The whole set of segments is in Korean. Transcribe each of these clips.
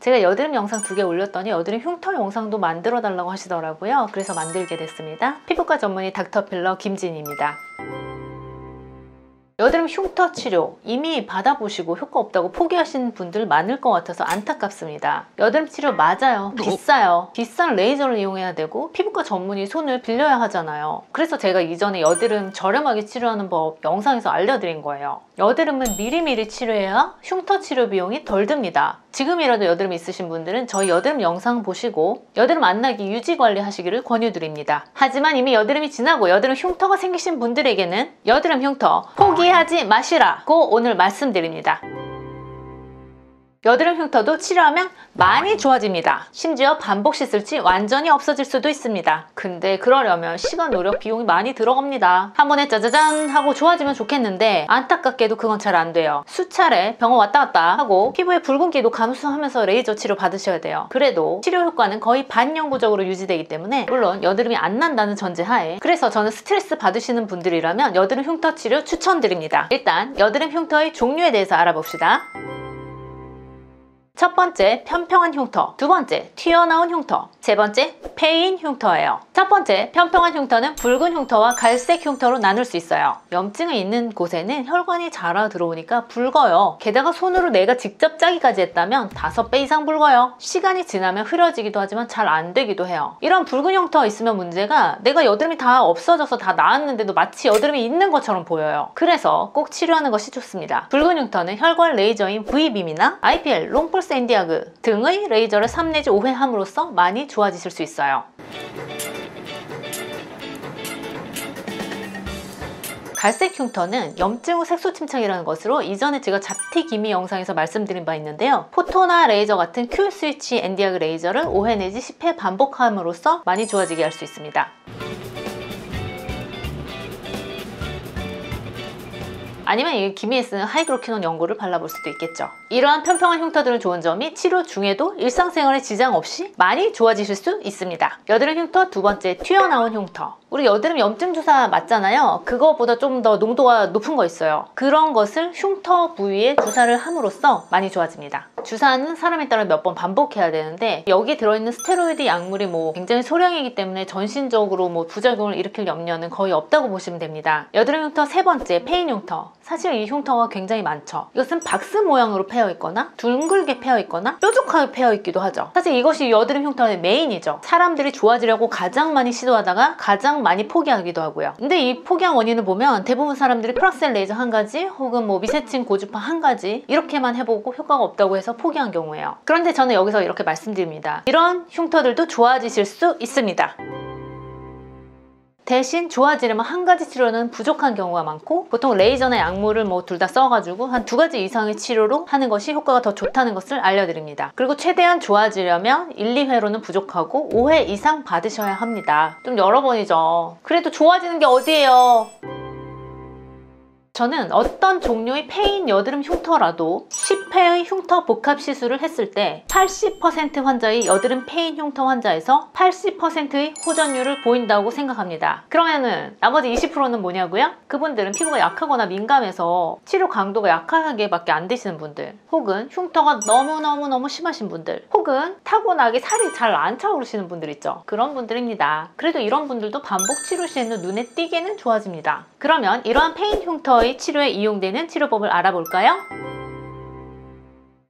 제가 여드름 영상 2개 올렸더니 여드름 흉터 영상도 만들어 달라고 하시더라고요. 그래서 만들게 됐습니다. 피부과 전문의 닥터필러 김진입니다. 여드름 흉터 치료 이미 받아보시고 효과 없다고 포기하신 분들 많을 것 같아서 안타깝습니다. 여드름 치료 맞아요. 비싸요. 비싼 레이저를 이용해야 되고 피부과 전문의 손을 빌려야 하잖아요. 그래서 제가 이전에 여드름 저렴하게 치료하는 법 영상에서 알려드린 거예요. 여드름은 미리미리 치료해야 흉터 치료 비용이 덜 듭니다. 지금이라도 여드름 있으신 분들은 저희 여드름 영상 보시고 여드름 안 나게 유지 관리하시기를 권유드립니다. 하지만 이미 여드름이 지나고 여드름 흉터가 생기신 분들에게는 여드름 흉터 포기하지 마시라고 오늘 말씀드립니다. 여드름 흉터도 치료하면 많이 좋아집니다. 심지어 반복 씻을지 완전히 없어질 수도 있습니다. 근데 그러려면 시간, 노력, 비용이 많이 들어갑니다. 한 번에 짜자잔 하고 좋아지면 좋겠는데 안타깝게도 그건 잘 안 돼요. 수차례 병원 왔다 갔다 하고 피부의 붉은기도 감수하면서 레이저 치료 받으셔야 돼요. 그래도 치료 효과는 거의 반영구적으로 유지되기 때문에 물론 여드름이 안 난다는 전제하에 그래서 저는 스트레스 받으시는 분들이라면 여드름 흉터 치료 추천드립니다. 일단 여드름 흉터의 종류에 대해서 알아봅시다. 첫 번째, 편평한 흉터. 두 번째, 튀어나온 흉터. 세 번째, 패인 흉터예요. 첫 번째, 편평한 흉터는 붉은 흉터와 갈색 흉터로 나눌 수 있어요. 염증이 있는 곳에는 혈관이 자라 들어오니까 붉어요. 게다가 손으로 내가 직접 짜기까지 했다면 5배 이상 붉어요. 시간이 지나면 흐려지기도 하지만 잘 안 되기도 해요. 이런 붉은 흉터 있으면 문제가 내가 여드름이 다 없어져서 다 나았는데도 마치 여드름이 있는 것처럼 보여요. 그래서 꼭 치료하는 것이 좋습니다. 붉은 흉터는 혈관 레이저인 V빔이나 IPL, 롱폴스 엔디아그 등의 레이저를 3 내지 5회 함으로써 많이 좋아지실 수 있어요. 갈색 흉터는 염증 후 색소 침착이라는 것으로 이전에 제가 잡티 기미 영상에서 말씀드린 바 있는데요. 포토나 레이저 같은 큐 스위치 엔디아그 레이저를 5회 내지 10회 반복함으로써 많이 좋아지게 할 수 있습니다. 아니면 이 기미에 쓰는 하이드로퀴논 연고를 발라볼 수도 있겠죠. 이러한 편평한 흉터들은 좋은 점이 치료 중에도 일상생활에 지장 없이 많이 좋아지실 수 있습니다. 여드름 흉터 두 번째, 튀어나온 흉터. 우리 여드름 염증 주사 맞잖아요. 그거보다 좀 더 농도가 높은 거 있어요. 그런 것을 흉터 부위에 주사를 함으로써 많이 좋아집니다. 주사는 사람에 따라 몇 번 반복해야 되는데 여기 들어있는 스테로이드 약물이 굉장히 소량이기 때문에 전신적으로 부작용을 일으킬 염려는 거의 없다고 보시면 됩니다. 여드름 흉터 세 번째, 패인 흉터. 사실 이 흉터가 굉장히 많죠. 이것은 박스 모양으로 패여 있거나 둥글게 패여 있거나 뾰족하게 패여 있기도 하죠. 사실 이것이 여드름 흉터의 메인이죠. 사람들이 좋아지려고 가장 많이 시도하다가 가장 많이 포기하기도 하고요. 근데 이 포기한 원인을 보면 대부분 사람들이 프락셀 레이저 한 가지 혹은 미세층 고주파 한 가지 이렇게만 해보고 효과가 없다고 해서 포기한 경우예요. 그런데 저는 여기서 이렇게 말씀드립니다. 이런 흉터들도 좋아지실 수 있습니다. 대신 좋아지려면 한 가지 치료는 부족한 경우가 많고 보통 레이저나 약물을 둘 다 써가지고 한 2가지 이상의 치료로 하는 것이 효과가 더 좋다는 것을 알려드립니다. 그리고 최대한 좋아지려면 1, 2회로는 부족하고 5회 이상 받으셔야 합니다. 좀 여러 번이죠. 그래도 좋아지는 게 어디예요? 저는 어떤 종류의 패인 여드름 흉터라도 10회의 흉터 복합 시술을 했을 때 80% 환자의 여드름 패인 흉터 환자에서 80%의 호전율을 보인다고 생각합니다. 그러면은 나머지 20%는 뭐냐고요? 그분들은 피부가 약하거나 민감해서 치료 강도가 약하게 밖에 안 되시는 분들, 혹은 흉터가 너무너무 심하신 분들, 혹은 타고나게 살이 잘 안 차오르시는 분들 있죠. 그런 분들입니다. 그래도 이런 분들도 반복 치료 시에는 눈에 띄게는 좋아집니다. 그러면 이러한 패인 흉터 치료에 이용되는 치료법을 알아볼까요?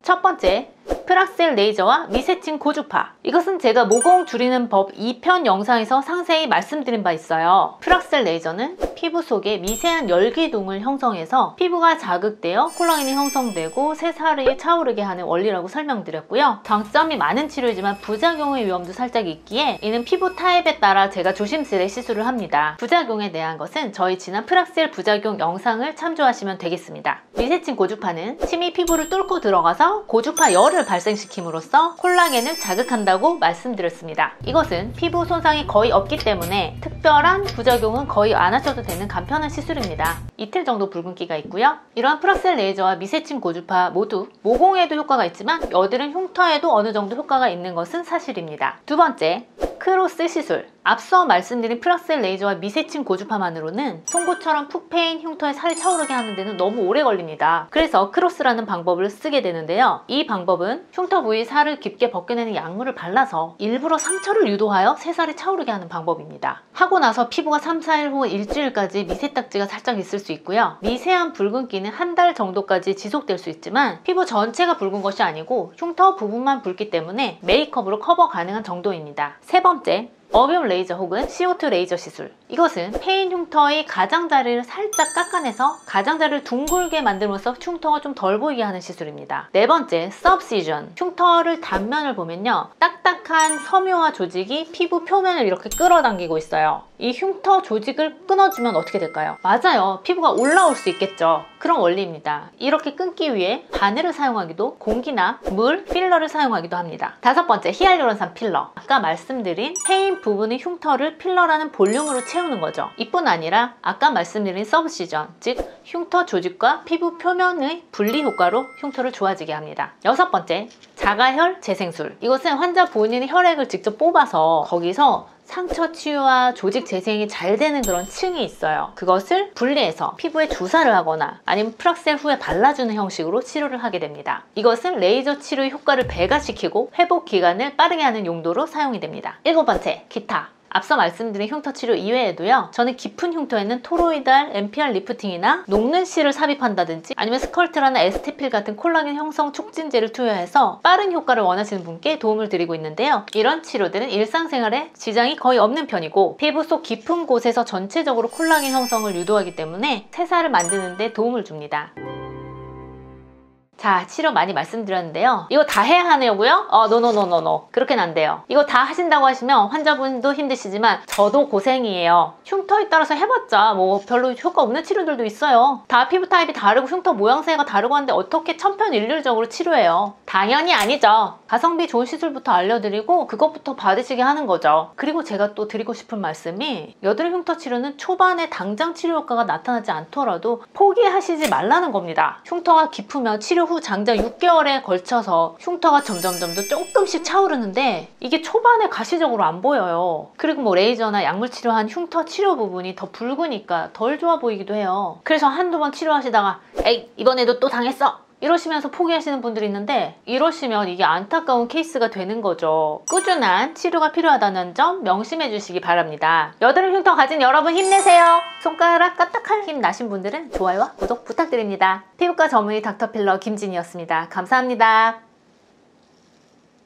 첫 번째, 프락셀 레이저와 미세층 고주파. 이것은 제가 모공 줄이는 법 2편 영상에서 상세히 말씀드린 바 있어요. 프락셀 레이저는 피부 속에 미세한 열기둥을 형성해서 피부가 자극되어 콜라겐이 형성되고 새살이 차오르게 하는 원리라고 설명드렸고요. 장점이 많은 치료이지만 부작용의 위험도 살짝 있기에 이는 피부 타입에 따라 제가 조심스레 시술을 합니다. 부작용에 대한 것은 저희 지난 프락셀 부작용 영상을 참조하시면 되겠습니다. 미세층 고주파는 침이 피부를 뚫고 들어가서 고주파 열을 발생시킴으로써 콜라겐을 자극한다고 말씀드렸습니다. 이것은 피부 손상이 거의 없기 때문에 특별한 부작용은 거의 안 하셔도 되는 간편한 시술입니다. 이틀 정도 붉은기가 있고요. 이러한 프락셀 레이저와 미세층 고주파 모두 모공에도 효과가 있지만 여드름 흉터에도 어느 정도 효과가 있는 것은 사실입니다. 두 번째, 크로스 시술. 앞서 말씀드린 프락셀 레이저와 미세침 고주파만으로는 송곳처럼 푹 패인 흉터에 살이 차오르게 하는 데는 너무 오래 걸립니다. 그래서 크로스라는 방법을 쓰게 되는데요. 이 방법은 흉터 부위 살을 깊게 벗겨내는 약물을 발라서 일부러 상처를 유도하여 새살이 차오르게 하는 방법입니다. 하고 나서 피부가 3, 4일 후 일주일까지 미세딱지가 살짝 있을 수 있고요. 미세한 붉은기는 한 달 정도까지 지속될 수 있지만 피부 전체가 붉은 것이 아니고 흉터 부분만 붉기 때문에 메이크업으로 커버 가능한 정도입니다. 세 번째, 어비움 레이저 혹은 CO2 레이저 시술. 이것은 패인 흉터의 가장자리를 살짝 깎아내서 가장자리를 둥글게 만들면서 흉터가 좀 덜 보이게 하는 시술입니다. 네 번째, 서브시전. 흉터를 단면을 보면요, 딱딱한 섬유화 조직이 피부 표면을 이렇게 끌어당기고 있어요. 이 흉터 조직을 끊어주면 어떻게 될까요? 맞아요, 피부가 올라올 수 있겠죠. 그런 원리입니다. 이렇게 끊기 위해 바늘을 사용하기도, 공기나 물, 필러를 사용하기도 합니다. 다섯 번째, 히알루론산 필러. 아까 말씀드린 패인 부분의 흉터를 필러라는 볼륨으로 채우는 거죠. 이뿐 아니라 아까 말씀드린 서브시전, 즉 흉터 조직과 피부 표면의 분리 효과로 흉터를 좋아지게 합니다. 여섯 번째, 자가혈 재생술. 이것은 환자 본인의 혈액을 직접 뽑아서 거기서 상처 치유와 조직 재생이 잘 되는 그런 층이 있어요. 그것을 분리해서 피부에 주사를 하거나 아니면 프락셀 후에 발라주는 형식으로 치료를 하게 됩니다. 이것은 레이저 치료의 효과를 배가시키고 회복 기간을 빠르게 하는 용도로 사용이 됩니다. 일곱 번째, 기타. 앞서 말씀드린 흉터 치료 이외에도요, 저는 깊은 흉터에는 토로이달 MPR 리프팅이나 녹는 실을 삽입한다든지 아니면 스컬트라나 에스테필 같은 콜라겐 형성 촉진제를 투여해서 빠른 효과를 원하시는 분께 도움을 드리고 있는데요. 이런 치료들은 일상생활에 지장이 거의 없는 편이고 피부 속 깊은 곳에서 전체적으로 콜라겐 형성을 유도하기 때문에 새살을 만드는 데 도움을 줍니다. 자, 치료 많이 말씀드렸는데요. 이거 다 해야 하냐고요? 노노노노노. 그렇게는 안 돼요. 이거 다 하신다고 하시면 환자분도 힘드시지만 저도 고생이에요. 흉터에 따라서 해봤자 뭐 별로 효과 없는 치료들도 있어요. 다 피부 타입이 다르고 흉터 모양새가 다르고 하는데 어떻게 천편일률적으로 치료해요? 당연히 아니죠. 가성비 좋은 시술부터 알려드리고 그것부터 받으시게 하는 거죠. 그리고 제가 또 드리고 싶은 말씀이, 여드름 흉터 치료는 초반에 당장 치료 효과가 나타나지 않더라도 포기하시지 말라는 겁니다. 흉터가 깊으면 치료 후 장장 6개월에 걸쳐서 흉터가 점점 조금씩 차오르는데 이게 초반에 가시적으로 안 보여요. 그리고 뭐 레이저나 약물 치료한 흉터 치료 부분이 더 붉으니까 덜 좋아 보이기도 해요. 그래서 한두 번 치료하시다가 에이, 이번에도 또 당했어! 이러시면서 포기하시는 분들이 있는데, 이러시면 이게 안타까운 케이스가 되는 거죠. 꾸준한 치료가 필요하다는 점 명심해 주시기 바랍니다. 여드름 흉터 가진 여러분 힘내세요. 손가락 까딱할 힘 나신 분들은 좋아요와 구독 부탁드립니다. 피부과 전문의 닥터필러 김진이었습니다. 감사합니다.